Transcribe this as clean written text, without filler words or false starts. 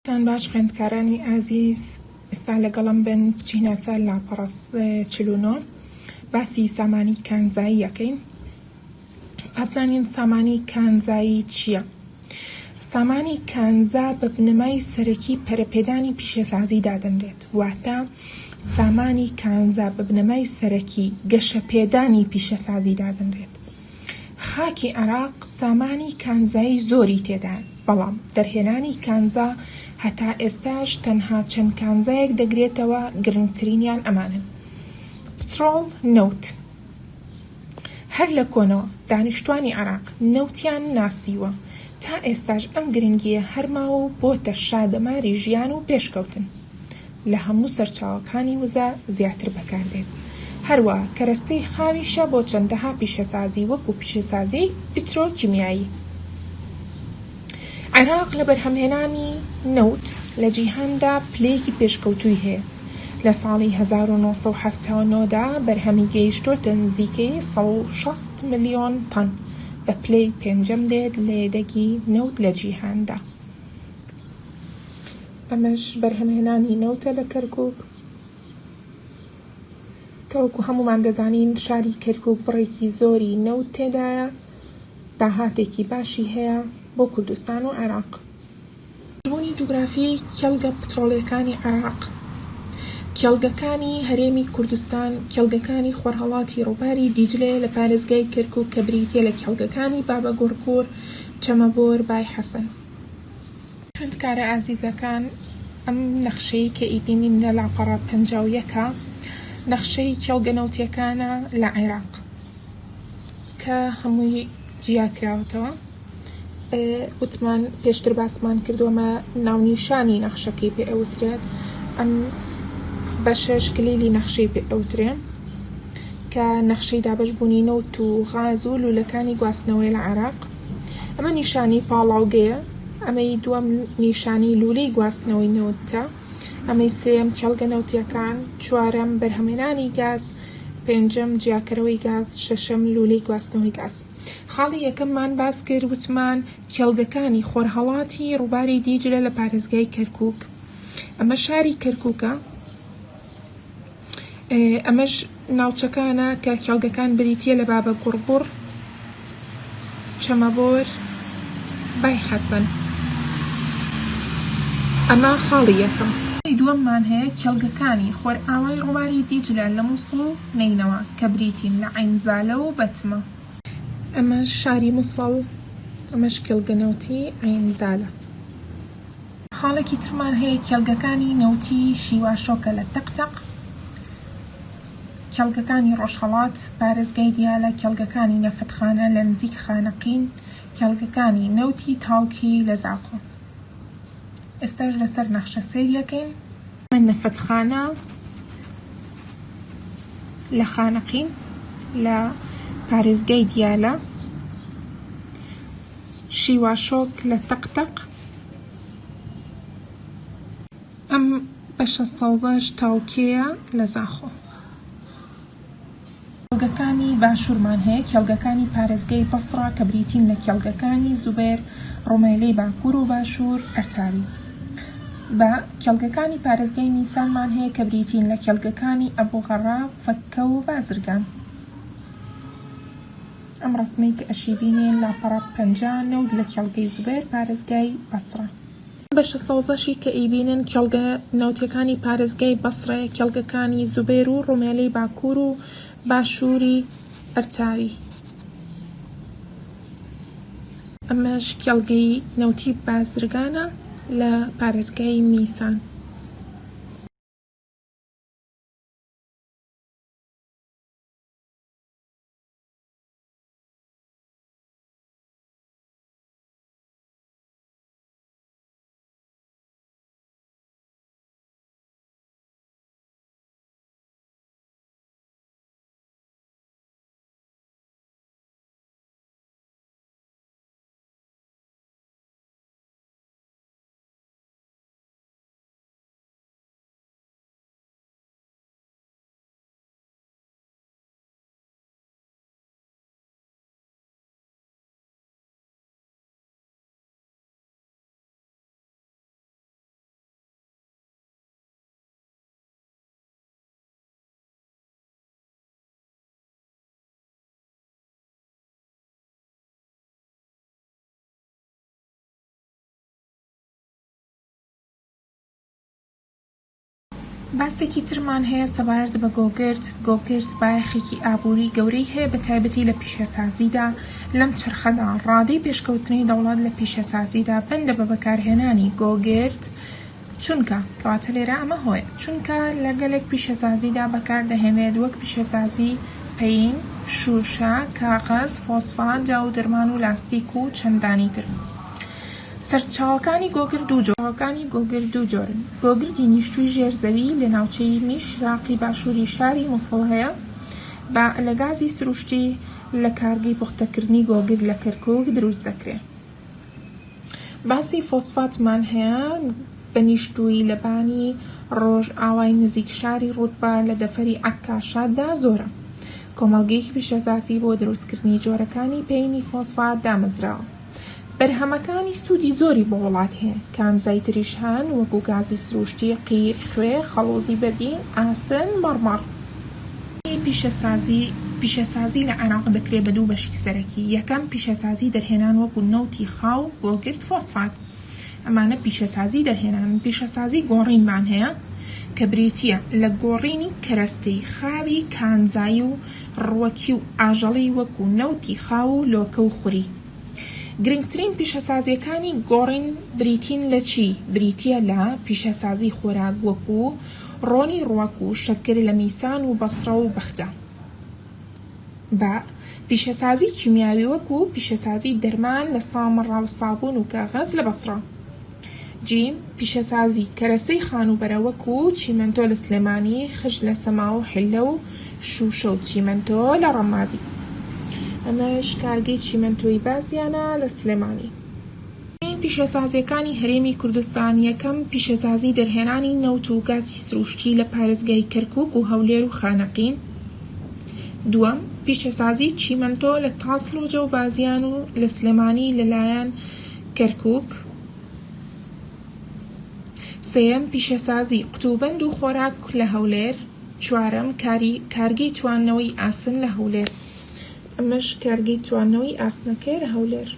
تان باش خوێندکارانی ئازیز، ئێستا لەگەڵم بن بچینە سەر لاپە 49 باسی سامانی کانزایی یەکەین. ئابزانین سامانی کانزایی چییە؟ سامانی کانزا بە بنەمای سەرەکی پەرەپێدانی پیشەسازی دادەنرێت، واتە سامانی کانزا بە بنەمای سەرەکی گەشەپێدانی پیشەسازی دادەنرێت. خاکی عێراق سامانی کانزایی زۆری تێدایە، بەڵام دەرهێنانی کانزا هەتا ئێستاش تەنها چەند کانزایەک دەگرێتەوە، گرنگترینیان ئەمانن: پترۆڵ، نەوت. هەر لە کۆنەوە دانیشتوانی عێراق نەوتیان ناسیوە، تا ئێستاش ئەم گرنگیە هەرماوە و بۆتە شادەماری ژیان و پێشکەوتن. لە هەموو سەرچاوەکانی وزە زیاتر بەکاردێت. هەروەها کەرەستەی خاویشە بۆ چەندەها پیشەسازی، وەکو پیشەسازی پیترۆکیمیایی. عێراق لە بەرهەمهێنانی نەوت لە جیهاندا پلەیەکی پێشکەوتووی هەیە. لە ساڵی 1970 دا بەرهەمی گەیشتۆتە نزیکەی 160 ملیۆن تەن، بە پلەی پێنجەم دێت لە یەدەگی نەوت لە جیهاندا. ئەمەش بەرهەمهێنانی نەوتە لە کەرکووک، کە وەکو هەمومان دەزانین شاری کەرکووک بڕێکی زۆری نەوت تێدایە، داهاتێکی باشی هەیە بۆ کوردستان و عێراق. بوونی جوگرافی کێڵگە پترۆڵیەکانی عێراق. کێڵگەکانی هەرێمی کوردستان کێڵگەکانی خۆرهەڵاتی ڕووباری دیجلێ لە پارێزگای کەرکووک کە بریتیە لە کێڵگەکانی بابە گۆڕپۆر، چەمەبۆر، بای حەسەن. خوێندکارە ئازیزەکان، ئەم نەخشەی کە ئیبینین لە لاپە 51 نەخشەی کێڵگە نەوتیەکانە لە عێراق کە هەمووی جیاکراوەتەوە. وتمان پێشتر باسمان کردووەمە ناونیشانی نەخشەکەی پێ ئەوترێت. ئەم بەشەش کلیلی نەخشەی پێ ئەوترێ کە نەخشەی دابەشبوونی نەوت و غاز و لولەکانی گواستنەوەی لە عێراق. ئەمە نیشانی پاڵاوگەیە، ئەمەی دووەم نیشانی لولەی گواستنەوەی نەوتە، ئەمەی سێم کێڵگە نەوتیەکان، چوارەم بەرهەمهێنانی گاز، پێنجەم جیاکەرەوەی گاز، شەشەم لولەی گواستنەوەی گاز. خاڵی یەکەممان باس کرد، وتمان کێڵگەکانی خۆرهەڵاتی ڕووباری دیجلە لە پارێزگای کەرکووک. ئەمە شاری کەرکووکە، ئەمەش ناوچەکانە کە کێڵگەکان بریتیە لە بابە گوڕگوڕ، چەمەبۆر، بای حەسەن. ئەمە خاڵی یەکەم. دووەممان هەیە کێڵگەکانی خۆرئاوای ڕووباری دیجلە لە مووسڵ نینەوە کە بریتین لە عینزالە و بەتمە. ئەمە شاری مووسڵ، ئەمەش کێڵگە نەوتی عینزالە. خاڵێکی ترمان هەیە کێڵگەکانی نەوتی شیواشۆکە لە تەقتەق، کێڵگەکانی ڕۆژهەڵات پارێزگای دیالە، کێڵگەکانی نەفتخانە لە نزیک خانەقین، کێڵگەکانی نەوتی تاوکی لە زاخۆ. ئێستاش لەسەر نەخشە سەیریەکەین. من نەفتخانە لە خانەقین لە پارێزگای دیالە، شیواشۆک لە تەقتەق، ئەم بەشە سەوزەش تاوکێیە لە زاخۆ. کێڵگەکانی باشوورمان هەیە، کێڵگەکانی پارێزگای بەسڕا کە بریتین لە کێڵگەکانی زوبێر، ڕۆمێلەی باکوور و باشوور، ئەرتاوی. بە کێڵگەکانی پارێزگای میسانمان هەیە کە بریتین لە کێڵگەکانی ئەبوغەڕا، فەککە و بازرگان. ئەم ڕەسمەی کە ئەشیبینێن لاپە 50 نەوت لە کێڵگەی زوبێر پارێزگای بەسڕە. بەشە سەوزەشی کە ئیبینن کێڵگە نەوتیەکانی پارێزگای بەسڕەیە، کێڵگەکانی زوبێر و ڕۆمێلەی باکوور و باشووری ئەرتاوی. ئەمەش کێڵگەی نەوتی بازرگانە لە پارێزگای میسان. باسێکی ترمان هەیە سەبارەت بە گۆگرت. گۆگرت بایەخێکی ئابووری گەورەی هەیە بە تایبەتی لە پیشەسازیدا لەم چرخەدا. ڕادەی پێشکەوتنی دەوڵات لە پیشەسازیدا بەندە بە بەکارهێنانی گۆگرت چونکە کەواتە لێرە ئەمە هۆیە چونکە لە گەلێک پیشەسازیدا بەکاردەهێنێت وەک پیشەسازی پەین، شوشە، کاغەز، فۆسفات، جا و دەرمان و لاستیک و چەندانی تر. سەرچاوەکانی گۆگرت دوو جۆرن. گۆگرتی نیشتووی ژێرزەوی لە ناوچەی میشراقی باشووری شاری مووسڵ هەیە بە لە گازی سروشتی لە کارگەی پوختەکردنی گۆگرت لە کەرکووک دروست دەکرێت. باسی فۆسفاتمان هەیە بە نیشتووی لە بانی ڕۆژ ئاوای نزیک شاری ڕوتبە لە دەفەری عەکاشاتدا زۆرە. کۆمەڵگەیەکی پیشەسازی بۆ دروستکردنی جۆرەکانی پەینی فۆسفات دامەزراوە. بەرهەمەکانی سوودی زۆری بۆ وڵات هەیە کامزای تریش هەن وەکو گازی سروشتی، قیر، خوێ، خەڵۆزی بەدین، ئاسن، مەڕمەڕ. پیشەسازی لە عێراق دەکرێت بە دوو بەشی سەرەکی. یەکەم پیشەسازی دەرهێنان وەکو نەوتی خاو، گۆگرت، فۆسفات. ئەمانە پیشەسازی دەرهێنان. پیشەسازی گۆڕینمان هەیە کە بریتیە لە گۆڕینی کەرەستەی خاوی کانزایی و ڕوەکی و ئاژەڵی وەکو نەوتی خاو و لۆکە و خوری. گرنگترین پیشەسازیەکانی گۆڕین بریتین لە چی؟ بریتیە لە پیشەسازی خۆراک وەکو ڕۆنی ڕوەک و شەکر لە میسان و بەسڕە و بەختە. بە پیشەسازی کیمیاوی وەکو پیشەسازی دەرمان لە سامەڕا و سابوون و کاغەز لە بەسڕە. جیم پیشەسازی کەرەسەی خانوبەرە وەکو چیمەنتۆ لە سلێمانی، خشت لە سەما و حلە و شوشە و چیمەنتۆ لە ڕەمادی. ئەمەش کارگەی چیمەنتۆی بازیانە لە سلێمانی. پیشەسازیەکانی هەرێمی کوردستان یەکەم پیشەسازی دەرهێنانی نەوت و گازی سروشتی لە پارێزگای کەرکووک و هەولێر و خانەقین. دووەم پیشەسازی چیمەنتۆ لە تاسڵۆجە و بازیان و لە سلێمانی لەلایەن کەرکووک. سێەم پیشەسازی قوتوبەند و خۆراک لە هەولێر. چوارەم کارگەی توانەوەی ئاسن لە هەولێر. ئەمەش کارگەی توانەوەی ئاسنەکەی لە هەولێر.